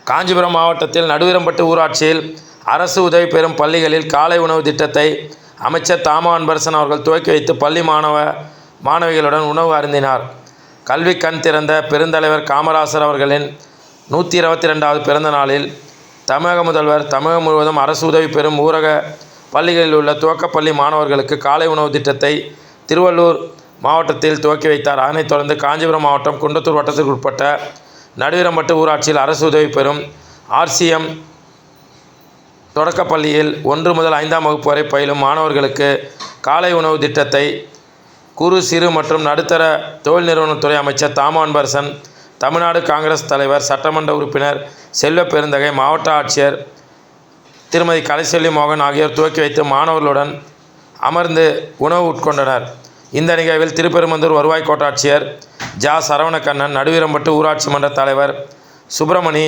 காஞ்சிபுரம் மாவட்டத்தில் நடுவீரம்பட்டு ஊராட்சியில் அரசு உதவி பெறும் பள்ளிகளில் காலை உணவு திட்டத்தை அமைச்சர் தாம அன்பரசன் அவர்கள் துவக்கி வைத்து பள்ளி மாணவிகளுடன் உணவு அருந்தினார். கல்வி கண் திறந்த பெருந்தலைவர் காமராசர் அவர்களின் 122வது பிறந்த நாளில் தமிழக முதல்வர் தமிழகம் முழுவதும் அரசு உதவி பெறும் ஊரக பள்ளிகளில் உள்ள துவக்கப்பள்ளி மாணவர்களுக்கு காலை உணவு திட்டத்தை திருவள்ளூர் மாவட்டத்தில் துவக்கி வைத்தார். அதனைத் தொடர்ந்து காஞ்சிபுரம் மாவட்டம் குன்றத்தூர் வட்டத்திற்கு உட்பட்ட நடுவீரம்பட்டு ஊராட்சியில் அரசு உதவி பெறும் RCM தொடக்கப்பள்ளியில் 1 முதல் 5ஆம் வகுப்பு வரை பயிலும் மாணவர்களுக்கு காலை உணவு திட்டத்தை குறு சிறு மற்றும் நடுத்தர தொழில் நிறுவனத்துறை அமைச்சர் தாம அன்பரசன், தமிழ்நாடு காங்கிரஸ் தலைவர், சட்டமன்ற உறுப்பினர் செல்வ பெருந்தகை, மாவட்ட ஆட்சியர் திருமதி கலைச்செல்வி மோகன் ஆகியோர் துவக்கி வைத்து மாணவர்களுடன் அமர்ந்து உணவு உட்கொண்டனர். இந்த நிகழ்வில் திருப்பெரும்புதூர் வருவாய் கோட்டாட்சியர் சரவணக்கண்ணன், நடுவீரம்பட்டு ஊராட்சி மன்ற தலைவர் சுப்பிரமணி,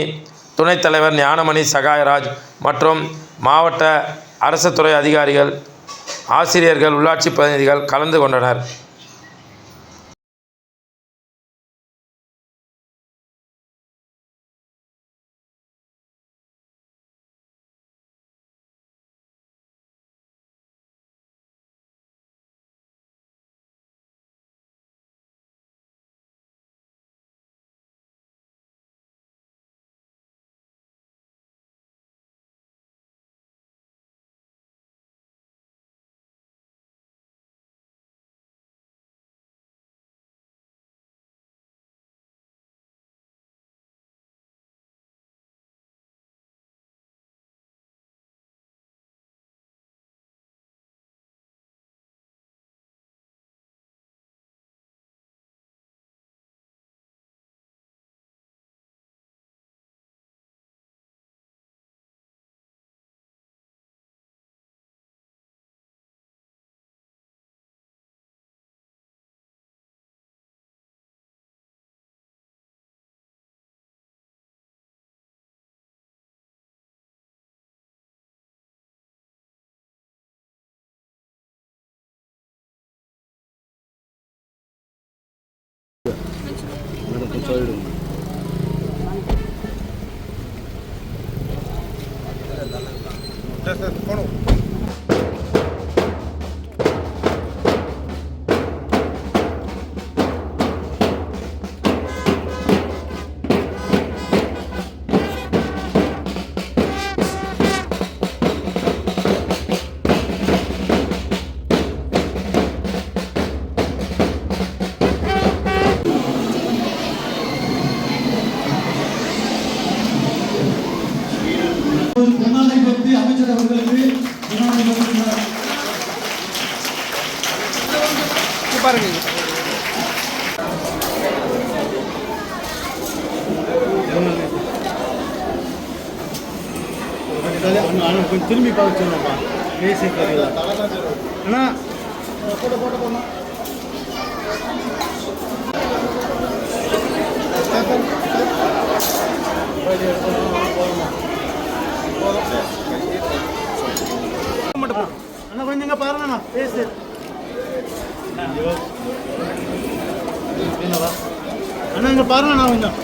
துணைத் தலைவர் ஞானமணி சகாயராஜ் மற்றும் மாவட்ட அரசு துறை அதிகாரிகள், ஆசிரியர்கள், உள்ளாட்சி பிரதிநிதிகள் கலந்து கொண்டனர். அமைச்சர் அவர்களுக்கு கொஞ்சம் திரும்பி பார்க்க சொன்னப்பா பேசி அண்ணா போட்டோ போட்டோ அண்ணா கொஞ்சம் பாருங்கண்ணா பேசு அண்ணா இங்க பாருங்கண்ணா கொஞ்சம்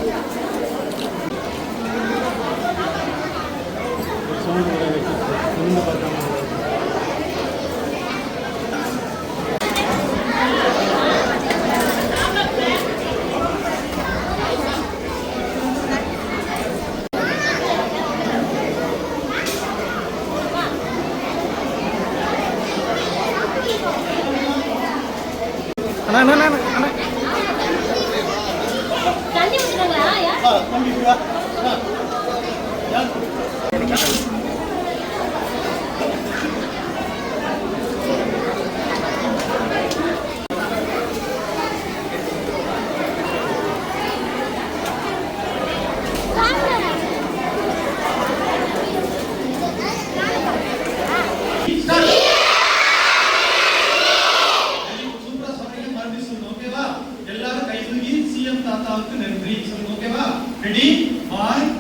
எல்லாரும் கை தூக்கி சிஎம் தாத்தாவுக்கு நன்றி சொல்லுங்க. ஓகேவா? ரெடி 1